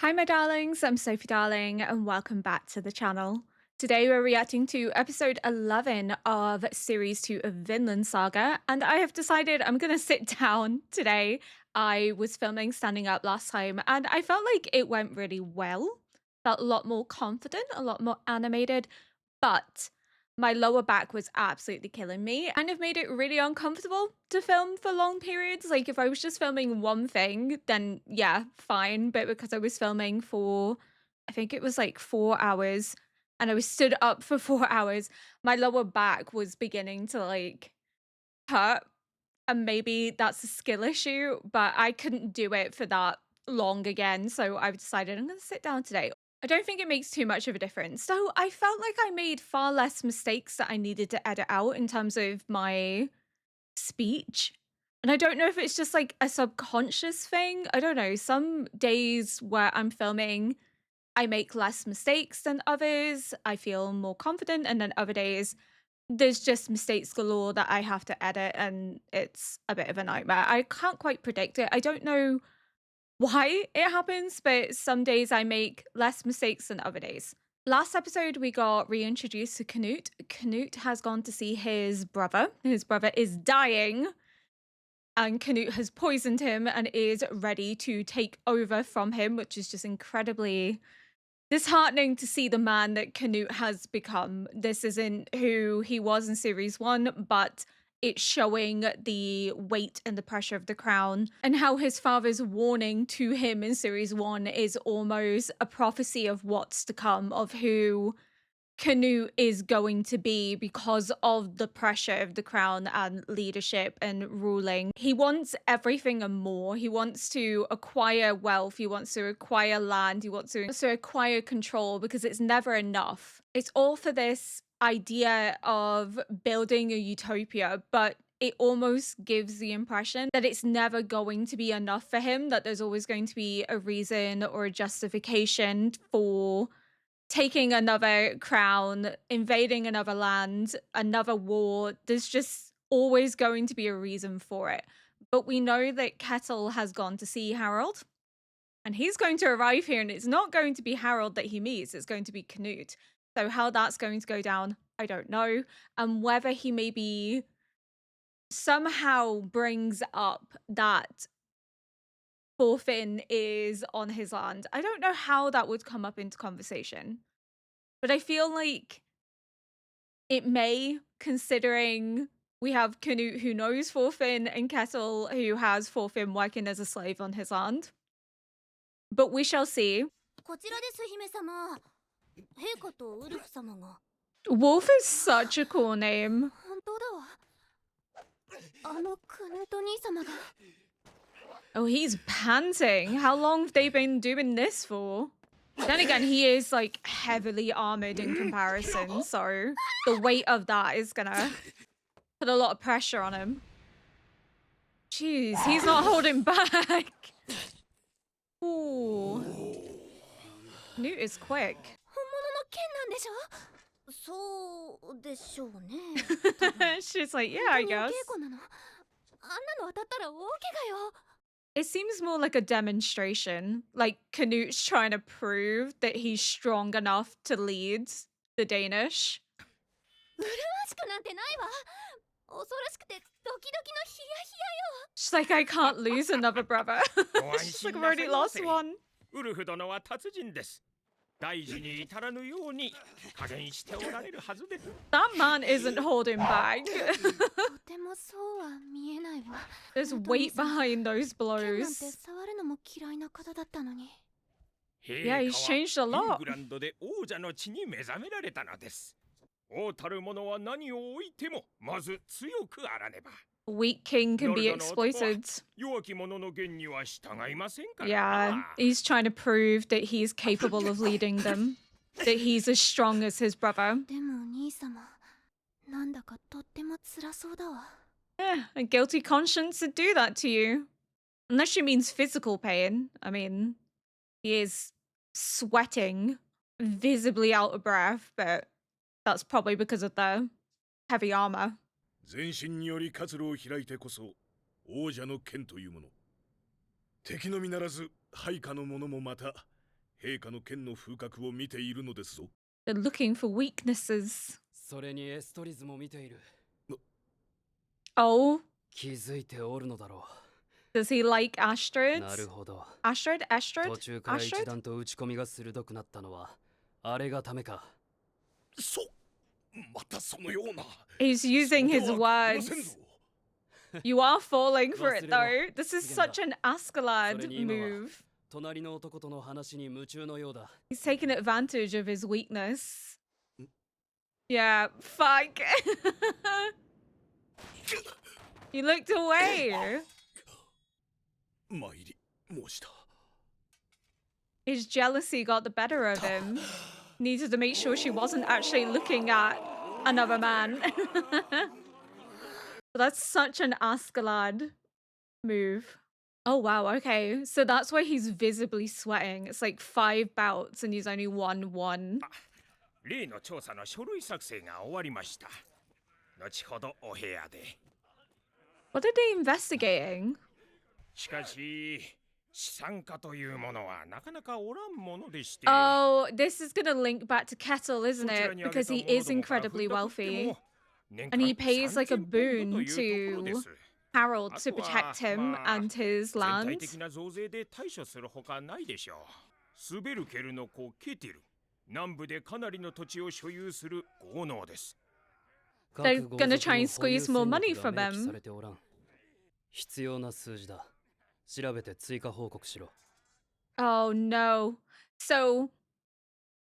Hi, my darlings. I'm Sophie Darling, and welcome back to the channel. Today, we're reacting to episode 11 of series 2 of Vinland Saga, and I have decided I'm going to sit down today. I was filming standing up last time, and I felt like it went really well. Felt a lot more confident, a lot more animated, but my lower back was absolutely killing me. Kind of made it really uncomfortable to film for long periods. Like if I was just filming one thing, then yeah, fine. But because I was filming for, I think it was like 4 hours and I was stood up for 4 hours, my lower back was beginning to like hurt. And maybe that's a skill issue, but I couldn't do it for that long again. So I've decided I'm going to sit down today. I don't think it makes too much of a difference. So I felt like I made far less mistakes that I needed to edit out in terms of my speech. And I don't know if it's just like a subconscious thing. I don't know. Some days where I'm filming, I make less mistakes than others. I feel more confident. And then other days, there's just mistakes galore that I have to edit, and it's a bit of a nightmare. I can't quite predict it. I don't know why it happens, but some days I make less mistakes than other days. Last episode, we got reintroduced to Canute. Canute has gone to see his brother. His brother is dying, and Canute has poisoned him and is ready to take over from him, which is just incredibly disheartening to see the man that Canute has become. This isn't who he was in series 1, but it's showing the weight and the pressure of the crown, and how his father's warning to him in series 1 is almost a prophecy of what's to come, of who Canute is going to be because of the pressure of the crown and leadership and ruling. He wants everything and more. He wants to acquire wealth. He wants to acquire land. He wants to acquire control because it's never enough. It's all for this idea of building a utopia, but it almost gives the impression that it's never going to be enough for him, that there's always going to be a reason or a justification for taking another crown, invading another land, another war. There's just always going to be a reason for it. But we know that Ketil has gone to see Harold, and he's going to arrive here, and it's not going to be Harold that he meets, it's going to be Canute. So how that's going to go down, I don't know. And whether he maybe somehow brings up that Thorfinn is on his land. I don't know how that would come up into conversation. But I feel like it may, considering we have Canute who knows Thorfinn and Ketil who has Thorfinn working as a slave on his land. But we shall see. Wolf is such a cool name. Oh, he's panting. How long have they been doing this for? Then again, he is like heavily armored in comparison, so the weight of that is gonna put a lot of pressure on him. Jeez, he's not holding back. Ooh. Newt is quick. She's like, yeah, I guess. It seems more like a demonstration, like Canute's trying to prove that he's strong enough to lead the Danish. She's like, I can't lose another brother. She's like, I've already lost one. That man isn't holding back. There's weight behind those blows. Yeah, he's changed a lot. Weak king can be exploited. Yeah, he's trying to prove that he's capable of leading them, that he's as strong as his brother. Yeah, a guilty conscience would do that to you. Unless she means physical pain. I mean, he is sweating, visibly out of breath, but that's probably because of the heavy armor. 全身により活路を開いてこそ王者の剣というもの。敵のみならず配下の者もまた陛下の剣の風格を見ているのですぞ。 They're looking for weaknesses. それにエストリズも見ている。 Oh, 気づいておるのだろ does he like う。な Astrids? るほど。 Astrid? 途 Astrid? 中から一 Astrid? 段と打ち込みが鋭くなったのはあれがためか。またそのような。 He's using his それはご words. 先祖。 You are falling for it 忘れろ。 though. This is such an Askeladd それに今は move. 隣の男との話に夢中のようだ。 He's taking advantage of his weakness. Yeah, fuck. You looked away. 参り申した。 His jealousy got the better of him. Needed to make sure she wasn't actually looking at another man. That's such an Askeladd move. Oh wow, okay. So that's why he's visibly sweating. It's like 5 bouts and he's only won 1. 例の調査の書類作成が終わりました。後ほどお部屋で。 What are they investigating? しかし、資産家というものはなかなかおらんものでして。 Oh, this is gonna link back to Ketil, そ isn't ちら it? にあげ Because た he もの is どもから incredibly 踏んだくって wealthy. も年 And he 間 pays like a 3000 ポンド boon というところ to です。 Harold to あとは、 protect him まあ、 and his 全体 land. 的な増税で対処するほかないでしょう。スベルケルの子ケティル、南部でかなりの土地を所有する豪農です。 They're gonna try and squeeze more money from him. されておらん。必要な数字だ。調べて追加報告しろ。 Oh no. So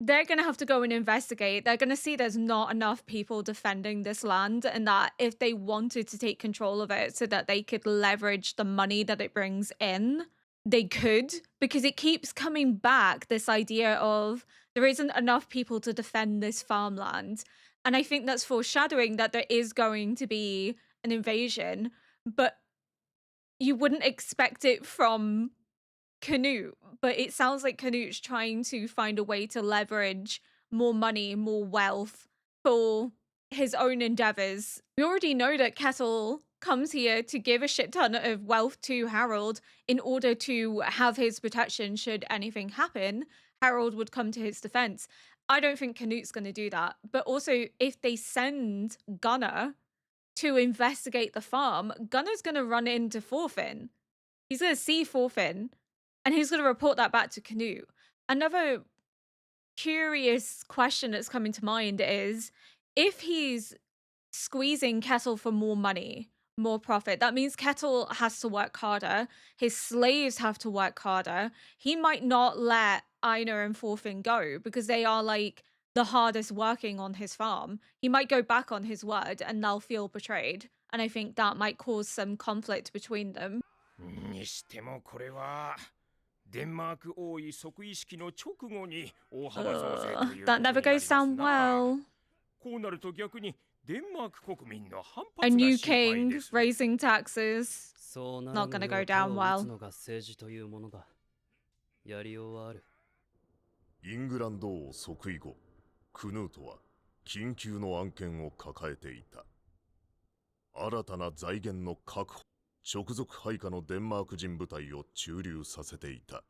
they're going to have to go and investigate. They're going to see there's not enough people defending this land, and that if they wanted to take control of it so that they could leverage the money that it brings in, they could, because it keeps coming back, this idea of there isn't enough people to defend this farmland. And I think that's foreshadowing that there is going to be an invasion, but you wouldn't expect it from Canute, but it sounds like Canute's trying to find a way to leverage more money, more wealth for his own endeavors. We already know that Ketil comes here to give a shit ton of wealth to Harold in order to have his protection should anything happen. Harold would come to his defense. I don't think Canute's going to do that. But also, if they send Gunnar to investigate the farm, Gunnar's going to run into Thorfinn. He's going to see Thorfinn. And he's going to report that back to Canute. Another curious question that's coming to mind is if he's squeezing Ketil for more money, more profit, that means Ketil has to work harder. His slaves have to work harder. He might not let Einar and Thorfinn go because they are like the hardest working on his farm. He might go back on his word and they'll feel betrayed. And I think that might cause some conflict between them. にしてもこれは。デンマーク王位即位式の直後に大幅増税ということにな That り never ま goes すな。 down well. こうなると逆にデンマーク国民の反 A 発が new 心配 king です。 raising taxes. そうなら Not ぬ gonna よ go う down 手を well. 打つのが政治というものだ。やりようはある。イングランド王即位後、クヌートは緊急の案件を抱えていた。新たな財源の確保、直属配下のデンマーク人部隊を駐留させていた。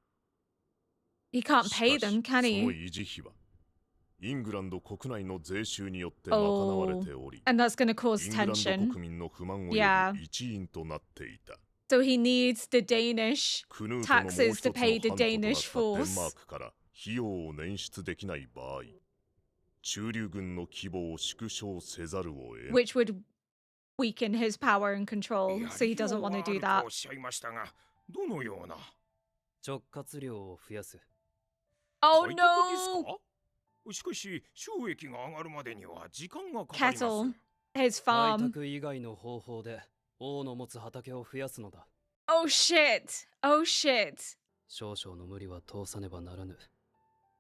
He can't し pay か them, し、 can その he? 維持費はイングランド国内の税収によって賄われ Oh, ており、 and that's going to イ cause ングランド tension. 国民の不満を呼 Yeah. ぶ一因となっていた。 So he needs the Danish クヌートのもう taxes 一つ to の pay the ハントとなったデン Danish マー force, クから費用を捻出できない場合、駐留軍の規模を縮小せざるを得ない。 which would weaken his power and control. や So he りよ doesn't う want は to あ do ると that. おっしゃいましたが、どのような。直轄量を増やす。 Oh 開拓です no! か？しかし収益が上がるまでには時間がかかります。 Ketil, his 開 farm. 拓以外の方法で王の持つ畑を増やすのだ。 Oh shit! Oh shit! 少々の無理は通さねばならぬ。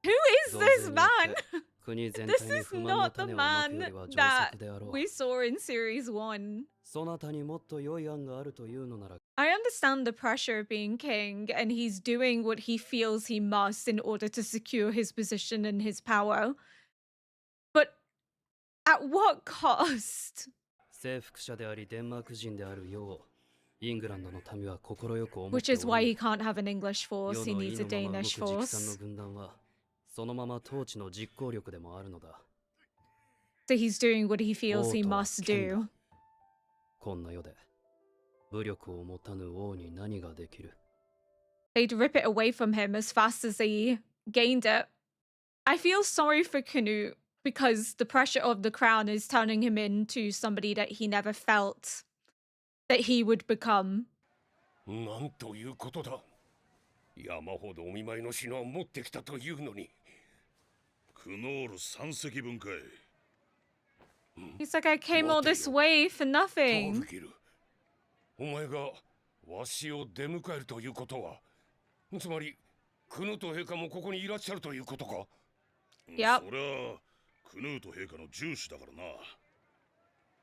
Who is 増 this 税によ man? って国全 This 体に is 不満の not the 種をまく man よりは上 that 策であろう。 we saw in series 1. そなたにもっと良い案があるというのなら、 I understand the pressure of being king, and he's doing what he feels he must in order to secure his position and his power. But at what cost? 征服者でありデンマーク人であるよイングランドの民は心よく思っ Which て is お why り he can't have an English 世 force. He の needs 意 a のまま動く Danish 直参の force. 軍団はそのまま統治の実行力でもあるのだ。 So he's doing what he feels he 王とは must 剣だ。 do. こんな世で武力を持たぬ王に何ができる。 They'd rip it away from him as fast as they gained it. I feel sorry for Canute because the pressure of the crown is turning him into somebody that he never felt that he would become. なんということだ。山ほどお見舞いの品を持ってきたというのに。クノール3隻分かい。 He's like, I came all this way for トー nothing. ルギル、お前がわしを出迎えるということは、つまりクヌート陛下もここにいらっしゃるということか。 Yep. そりゃクヌート陛下の重視だからな。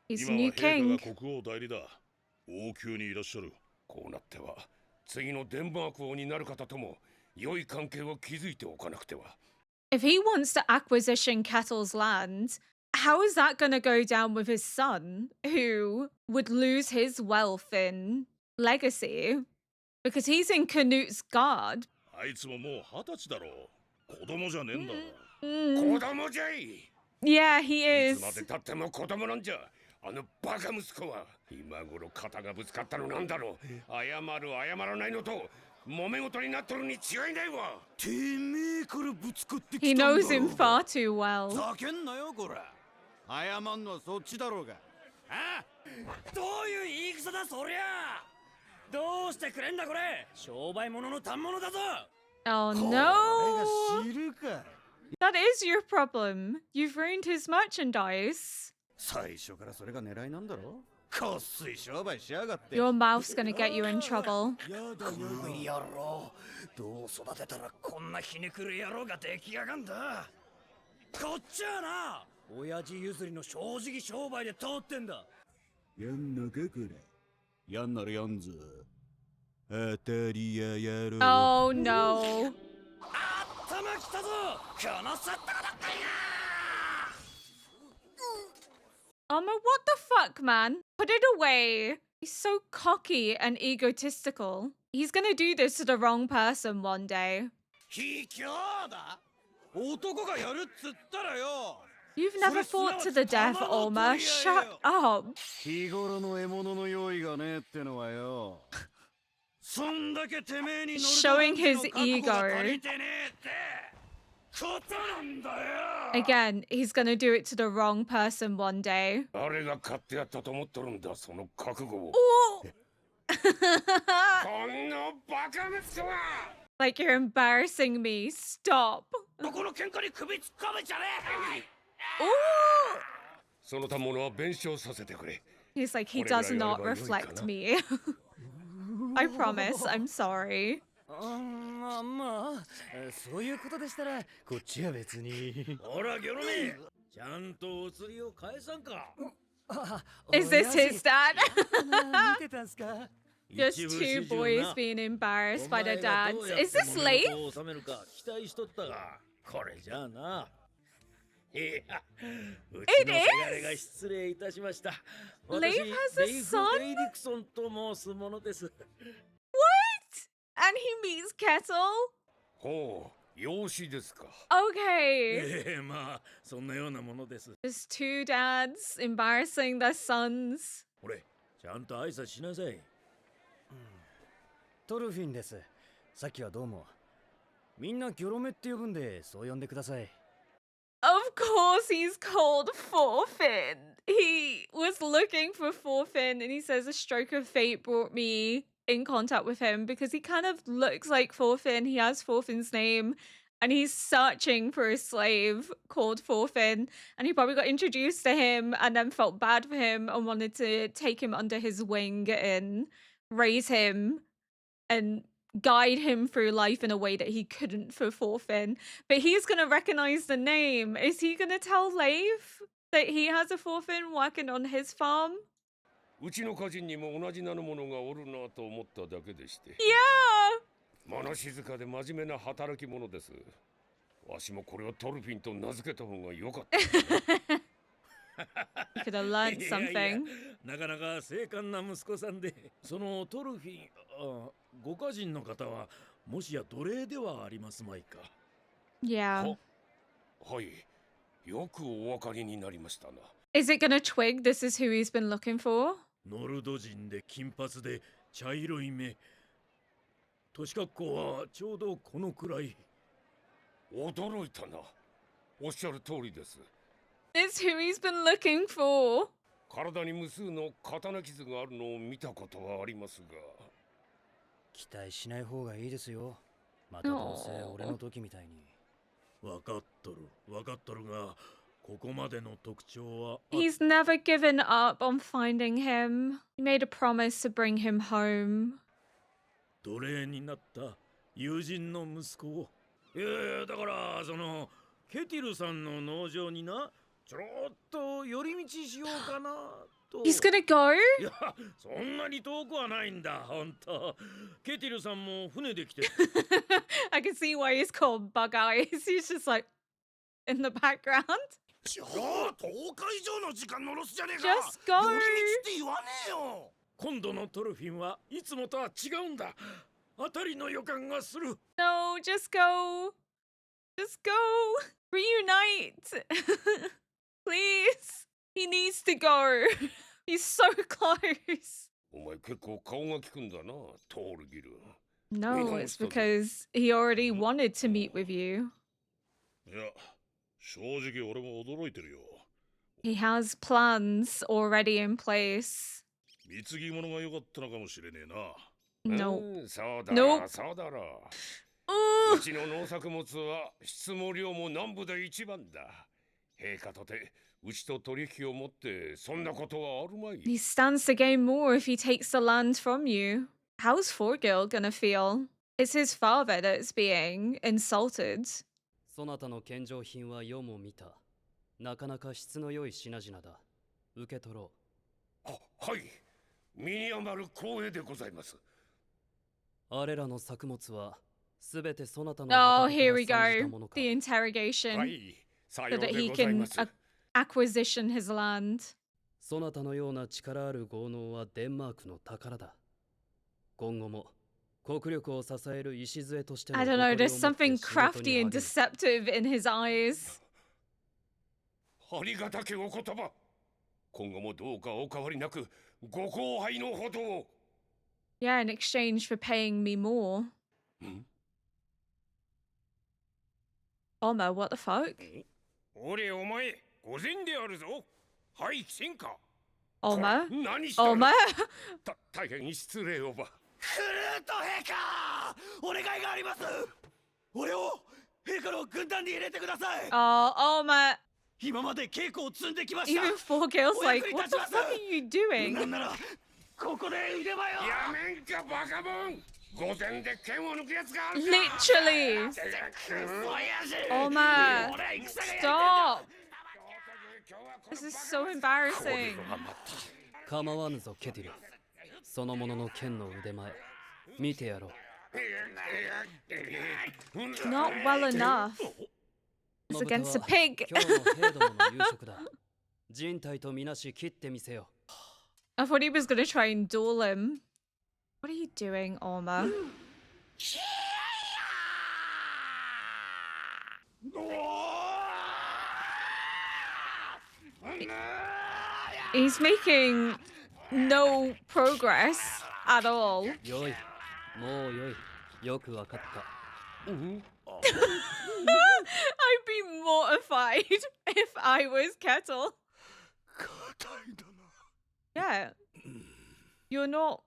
He's 今 new は陛 king. 下が国王代理だ。王宮にいらっしゃる。こうなっては次のデンマーク王になる方とも良い関係を築いておかなくては。 If he wants to acquisition Ketil's land, how is that going to go down with his son, who would lose his wealth in legacy? Because he's in Canute's guard. あいつももう20歳だろう。子供じゃねえんだ。 Mm. 子供じゃい。 Yeah, he いつま is. で経っても子供なんじゃ。あのバカ息子は今頃肩がぶつかったのなんだろう。謝る謝らないのと揉め事になっとるに違いないわ。てめえからぶつかってき He たんだ knows ろ him うが far too well. ざけんなよこら。謝んのはそっちだろうが。あ？どういう言い草だそりゃ。どうしてくれんだこれ。商売物の反物だぞ。 Oh これ no! が知るか。 That is your problem. You've ruined his merchandise. 最初からそれが狙いなんだろ。こっすい商売しやがって。 Your mouth's gonna get you in trouble. やだやだ。野郎。どう育てたらこんなひねくる野郎が出来上がんだ。こっちはな。親父譲りの正直商売で通ってんだ。やんのかこれ。やんならやんぞ。当たりややろう。 Oh no. 頭きたぞ。このさったらだったんや。 Alma, what the fuck, man? Put it away. He's so cocky and egotistical. He's gonna do this to the wrong person one day. 卑怯だ。男がやるっつったらよ。 You've never fought to the death, Alma. Shut up. 日頃の獲物の用意がねえってのはよ。そんだけてめえに乗る Showing his 覚悟が ego. 足りてねえってことなんだよ。 Again, he's gonna do it to the wrong person one day. 誰が買ってやったと思っとるんだその覚悟を。 Oh! こんなバカ息子は。 Like you're embarrassing me. Stop. この喧嘩に首突っ込めちゃねえ。 Oh! その他物は弁償させてくれ。 He's like, he does not reflect me. I promise, I'm sorry. まあそういうことでしたらこっちは別に。ほらギョロメ、ちゃんとお釣りを返さんか。 Is this his dad? 見てたんすか。 Just two boys being embarrassed by their dads. Is this Leif? 収めるか期待しとったが、これじゃあな。いや、うちのせがれが失礼いたしました。 Leif 私 has a レイフ・ son? デイリクソンと申すものです。 And he meets Ketil? ほう、養子ですか。 Okay. まあそんなようなものです。 Just two dads embarrassing their sons. これ、ちゃんと挨拶しなさい。トルフィンです。さっきはどうも。みんなギョロメって呼ぶんでそう呼んでください。 Of course, he's called Thorfinn. He was looking for Thorfinn, and he says a stroke of fate brought me in contact with him because he kind of looks like Thorfinn. He has Thorfinn's name, and he's searching for a slave called Thorfinn. And he probably got introduced to him and then felt bad for him and wanted to take him under his wing and raise him and guide him through life in a way that he couldn't for Thorfinn. But he's going to recognize the name. Is he going to tell Leif that he has a Thorfinn working on his farm? うちの家人にも同じ名の者がおるなと思っただけでして。 Yeah! 物静かで真面目な働き者です。わしもこれをトルフィンと名付けた方が良かった。You could have learned いやいや something. なかなか精悍な息子さんで、そのトルフィン、ご家人の方はもしや奴隷ではありますまいか。Yeah. はい。よくお分かりになりましたな。Is it gonna twig this is who he's been looking for? ノルド人で金髪で茶色い目。年格好はちょうどこのくらい。驚いたな。おっしゃる通りです。It's who he's been looking for. 体に無数の刀傷があるのを見たことはありますが。期待しない方がいいですよ。またどうせ俺の時みたいに。わかっとるが、ここまでの特徴は。He's never given up on finding him. He made a promise to bring him home. 奴隷になった友人の息子を。いやいや、だからそのケティルさんの農場にな、ちょっと寄り道しようかなと。He's gonna go? いや、そんなに遠くはないんだ、ほんと。ケティルさんも船で来て。I can see why he's called Bug Eyes. He's just like in the background. 10日以上の時間のロスじゃねえか。 Just go. 寄り道って言わねえよ。今度のトルフィンはいつもとは違うんだ。当たりの予感がする。No, just go. Just go. Reunite. Please. He needs to go. He's so close. お前結構顔が利くんだな、トールギル。 No, it's because he already wanted to meet with you. いや、正直俺も驚いてるよ。 He has plans already in place. 貢ぎ物が良かったのかもしれねえな。No. そうだ Nope. ろ、そうだろ。 Ooh. うちの農作物は質も量も南部で一番だ。陛下とてうちと取引を持ってそんなことはあるまい。 He stands to gain more if he takes the land from you. How's Thorgil gonna feel? It's his father that's being insulted. そなたの献上品は世も見た。なかなか質の良い品々だ。受け取ろあ、はい。身に余る光栄でございます。う。あれらの作物はすべてそなたの Oh, 畑 here から we 産じた go. ものか。 The interrogation はい、さ so よう that で he ござい can ます。 acquisition his land. そなたのような力ある豪農はデンマークの宝だ。今後も国力を支える礎としての I 誇 don't り know, を there's 持って something 仕事 crafty に and 励む。 deceptive in his eyes. ありがたきお言葉。今後もどうかお変わりなくご後輩のほどを。 Yeah, in exchange for paying me more. OLMAR, what the fuck? 俺お前御前であるぞ。はいせんか。 OLMAR? 何してる OLMAR? 大変失礼をば。クルート陛下、お願いがあります。俺を陛下の軍団に入れてください。 Oh, OLMAR. 今まで稽古を積んできました。 Even Thorgil's like, what the fuck are you な doing? んならここで腕前を。やめんかバカモン。御前で剣を抜くやつがあるか。 Literally. クソ親父。 OLMAR. 俺は戦がやりたいんだ。 Stop. This is so embarrassing. 構わぬぞケティル。そのものの剣の腕前見てやろう。 Not well enough. It's この豚 against a は pig. 今日の兵どもの夕食だ。人体とみなし切ってみせよ。 I thought he was gonna try and duel him. What are you doing, OLMAR? He's making no progress at all. よい、もうよい。よくわかった。 I'd be mortified if I was Ketil. Yeah. You're not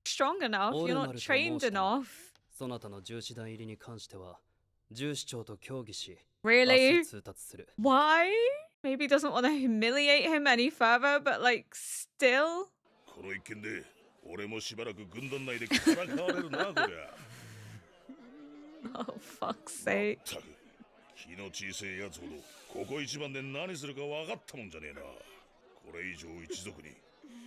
strong enough. You're not trained enough. そなたの重視団入りに関しては、重視長と協議し、明 Really? 日通達する。 Why? Maybe he doesn't want to humiliate him any further, but like, still? この一件で俺もしばらく軍団内でからかわれるなこりゃ。 Oh, fuck's sake. たく気の小さいやつほどここ一番で何するか分かったもんじゃねえな。これ以上一族に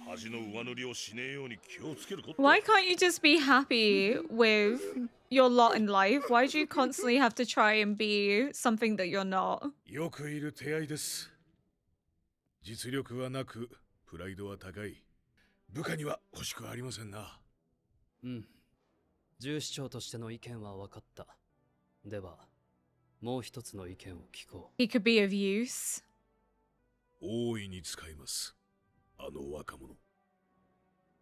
恥の上塗りをしねえように気をつけること。 Why can't you just be happy with your lot in life? Why do you constantly have to try and be something that you're not? よくいる手合いです。実力はなく、プライドは高い。部下には欲しくありませんな。うん。重視長としての意見は分かった。では、もう一つの意見を聞こう。He could be of use. 大いに使います。あの若者。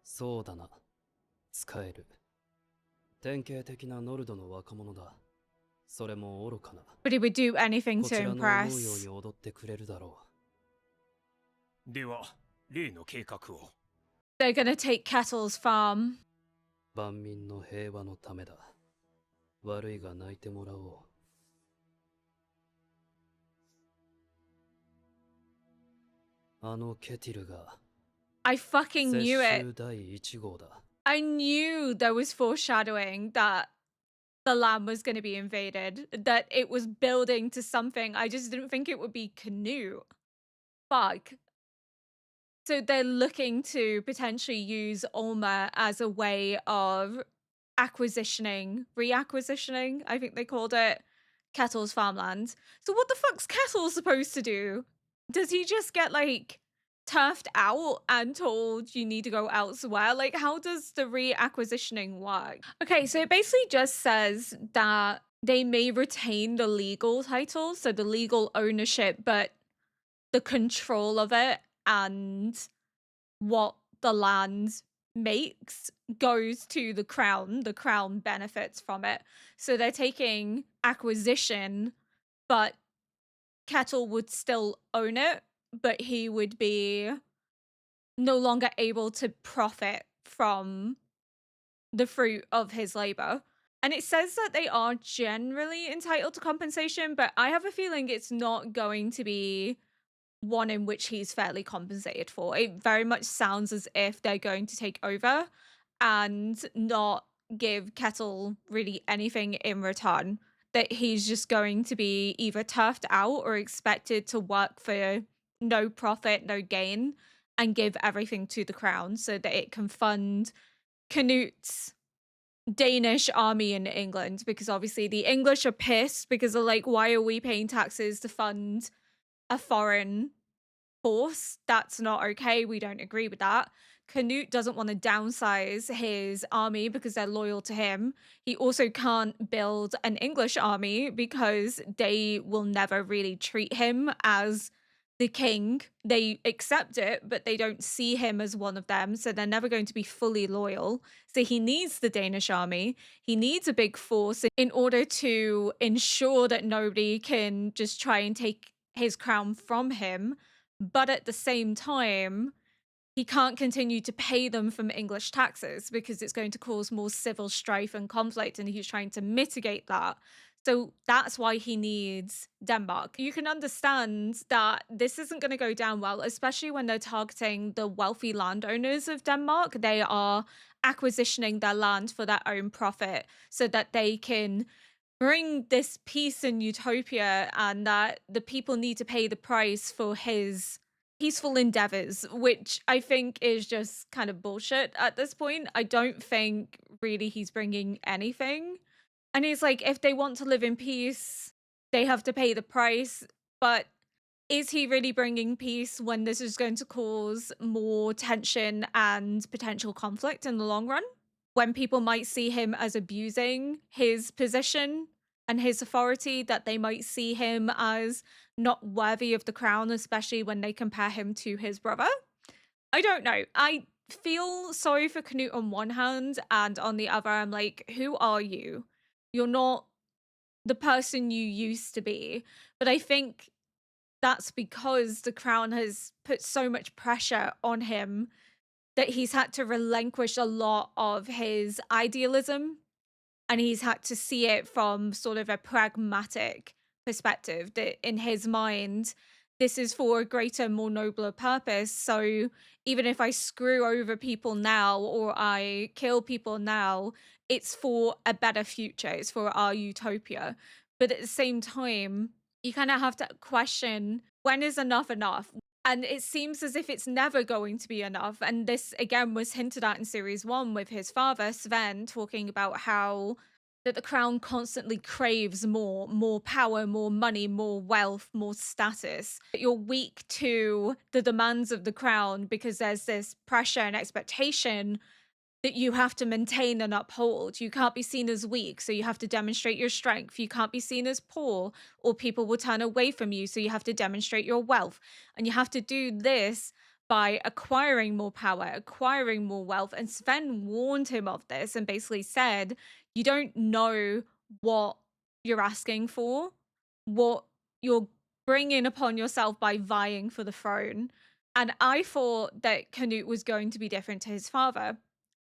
そうだな。使える。典型的なノルドの若者だ。それも愚かな。But he would do anything こ to ちらの思うよう impress. に踊ってくれるだろでは例の計画を。 They're gonna take Ketil's farm. う。万民の平和のためだ。悪いが泣いてもらおう。あのケティルが I fucking 接 knew it. 収第1号だ。I knew there was foreshadowing that the land was going to be invaded, that it was building to something. I just didn't think it would be Canute. Fuck. So they're looking to potentially use OLMAR as a way of reacquisitioning, I think they called it, Ketil's farmland. So what the fuck's Ketil supposed to do? Does he just get like turfed out and told you need to go elsewhere? Like, how does the reacquisitioning work? Okay, so it basically just says that they may retain the legal title, so the legal ownership, but the control of it and what the land makes goes to the crown. The crown benefits from it. So they're taking acquisition, but Ketil would still own it, but he would be no longer able to profit from the fruit of his labor. And it says that they are generally entitled to compensation, but I have a feeling it's not going to be one in which he's fairly compensated for. It very much sounds as if they're going to take over and not give Ketil really anything in return. That he's just going to be either turfed out or expected to work for no profit, no gain, and give everything to the crown so that it can fund Canute's Danish army in England. Because obviously the English are pissed because they're like, why are we paying taxes to fund a foreign force? That's not okay. We don't agree with that. Canute doesn't want to downsize his army because they're loyal to him. He also can't build an English army because they will never really treat him as the king. They accept it, but they don't see him as one of them, so they're never going to be fully loyal. So he needs the Danish army. He needs a big force in order to ensure that nobody can just try and take his crown from him. But at the same time, he can't continue to pay them from English taxes because it's going to cause more civil strife and conflict, and he's trying to mitigate that. So that's why he needs Denmark. You can understand that this isn't going to go down well, especially when they're targeting the wealthy landowners of Denmark. They are acquisitioning their land for their own profit so that they can bring this peace and utopia, and that the people need to pay the price for his peaceful endeavors, which I think is just kind of bullshit at this point. I don't think really he's bringing anything. And he's like, if they want to live in peace, they have to pay the price. But is he really bringing peace when this is going to cause more tension and potential conflict in the long run? When people might see him as abusing his position and his authority, that they might see him as not worthy of the crown, especially when they compare him to his brother. I don't know. I feel sorry for Canute on one hand, and on the other, I'm like, who are you? You're not the person you used to be. But I think that's because the crown has put so much pressure on him that he's had to relinquish a lot of his idealism, and he's had to see it from sort of a pragmatic perspective, that in his mind this is for a greater, more nobler purpose. So even if I screw over people now or I kill people now, it's for a better future, it's for our utopia. But at the same time, you kind of have to question, when is enough enough? And it seems as if it's never going to be enough. And this, again, was hinted at in series 1 with his father, Sven, talking about how that the crown constantly craves more power, more money, more wealth, more status. That you're weak to the demands of the crown because there's this pressure and expectation that you have to maintain and uphold. You can't be seen as weak, so you have to demonstrate your strength. You can't be seen as poor, or people will turn away from you, so you have to demonstrate your wealth. And you have to do this by acquiring more power, acquiring more wealth. And Sven warned him of this and basically said, you don't know what you're asking for, what you're bringing upon yourself by vying for the throne. And I thought that Canute was going to be different to his father.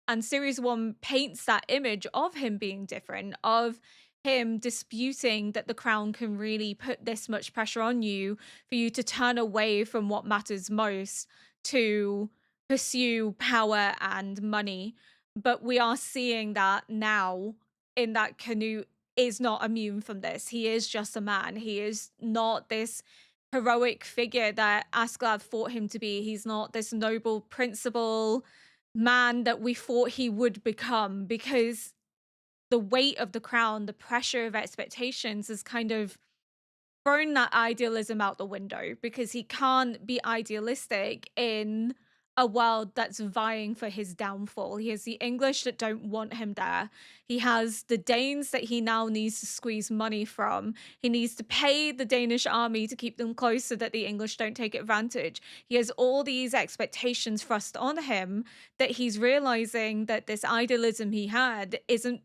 And series one paints that image of him being different, of him disputing that the crown can really put this much pressure on you for you to turn away from what matters most to pursue power and money. But we are seeing that now, in that Canute is not immune from this. He is just a man. He is not this heroic figure that Asgard thought him to be. He's not this noble principal man that we thought he would become, because the weight of the crown, the pressure of expectations has kind of thrown that idealism out the window, because he can't be idealistic in a world that's vying for his downfall. He has the English that don't want him there. He has the Danes that he now needs to squeeze money from. He needs to pay the Danish army to keep them close so that the English don't take advantage. He has all these expectations thrust on him that he's realizing that this idealism he had isn't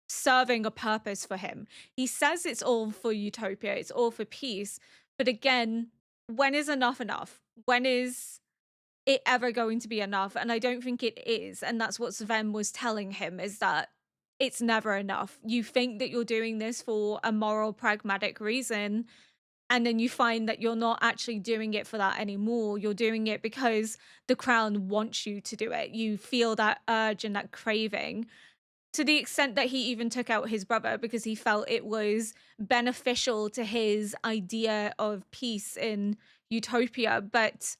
serving a purpose for him. He says it's all for utopia, it's all for peace. But again, when is enough enough? When is it ever going to be enough? And I don't think it is. And that's what Sven was telling him, is that it's never enough. You think that you're doing this for a moral, pragmatic reason, and then you find that you're not actually doing it for that anymore. You're doing it because the crown wants you to do it. You feel that urge and that craving, to the extent that he even took out his brother because he felt it was beneficial to his idea of peace in utopia. But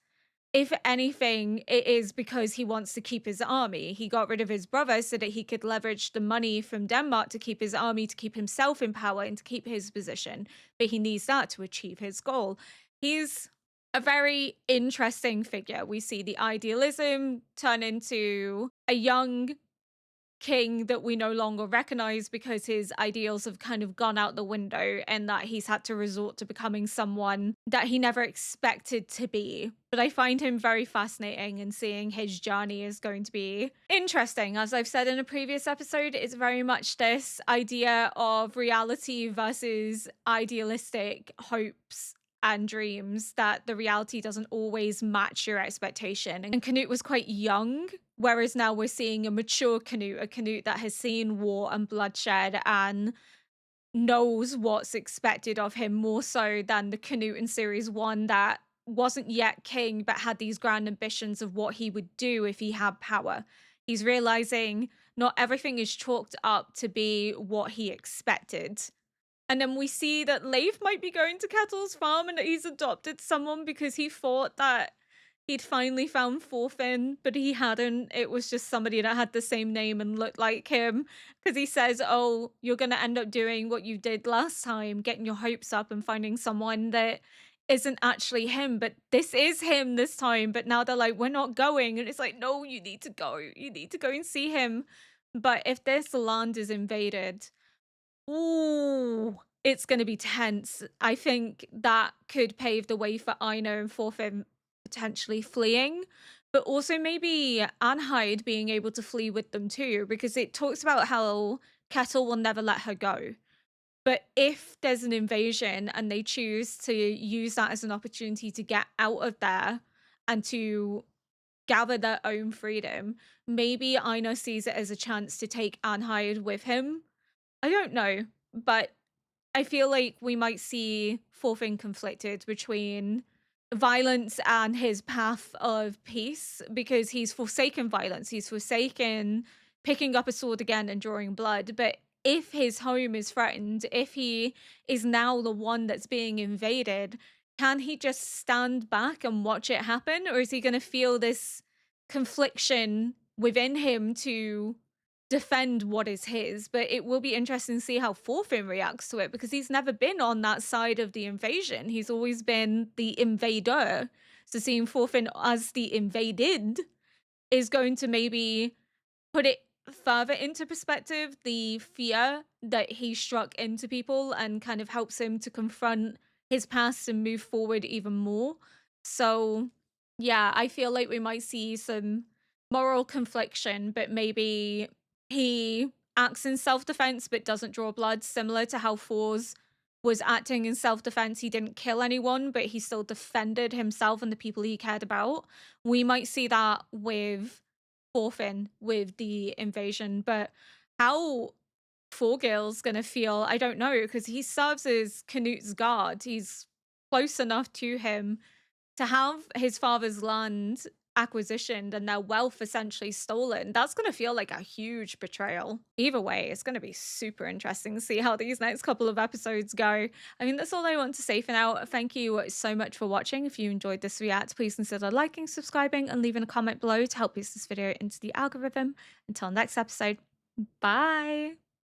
if anything, it is because he wants to keep his army. He got rid of his brother so that he could leverage the money from Denmark to keep his army, to keep himself in power, and to keep his position. But he needs that to achieve his goal. He's a very interesting figure. We see the idealism turn into a young king that we no longer recognize because his ideals have kind of gone out the window, and that he's had to resort to becoming someone that he never expected to be. But I find him very fascinating, and seeing his journey is going to be interesting. As I've said in a previous episode, it's very much this idea of reality versus idealistic hopes and dreams, that the reality doesn't always match your expectation. And Canute was quite young, whereas now we're seeing a mature Canute, a Canute that has seen war and bloodshed and knows what's expected of him, more so than the Canute in series one that wasn't yet king but had these grand ambitions of what he would do if he had power. He's realizing not everything is chalked up to be what he expected. And then we see that Leif might be going to Ketil's farm and that he's adopted someone because he thought that he'd finally found Thorfinn, but he hadn't. It was just somebody that had the same name and looked like him. Because he says, oh, you're going to end up doing what you did last time, getting your hopes up and finding someone that isn't actually him. But this is him this time. But now they're like, we're not going. And it's like, no, you need to go. You need to go and see him. But if this land is invaded, ooh, it's going to be tense. I think that could pave the way for Einar and Thorfinn potentially fleeing, but also maybe Anhide being able to flee with them too, because it talks about how Ketil will never let her go. But if there's an invasion and they choose to use that as an opportunity to get out of there and to gather their own freedom, maybe Einar sees it as a chance to take Anhide with him. I don't know, but I feel like we might see Thorfinn conflicted between violence and his path of peace, because he's forsaken violence, he's forsaken picking up a sword again and drawing blood. But if his home is threatened, if he is now the one that's being invaded, can he just stand back and watch it happen? Or is he going to feel this confliction within him to defend what is his, but it will be interesting to see how Thorfinn reacts to it because he's never been on that side of the invasion. He's always been the invader. So seeing Thorfinn as the invaded is going to maybe put it further into perspective, the fear that he struck into people, and kind of helps him to confront his past and move forward even more. So yeah, I feel like we might see some moral confliction, but maybe he acts in self-defense but doesn't draw blood, similar to how Thor's was acting in self-defense. He didn't kill anyone, but he still defended himself and the people he cared about. We might see that with Thorfinn with the invasion, but how Thorgil's gonna feel, I don't know, because he serves as Canute's guard. He's close enough to him to have his father's land acquisitioned and their wealth essentially stolen. That's going to feel like a huge betrayal. Either way, it's going to be super interesting to see how these next couple of episodes go. I mean, that's all I want to say for now. Thank you so much for watching. If you enjoyed this react, please consider liking, subscribing, and leaving a comment below to help boost this video into the algorithm. Until next episode, bye!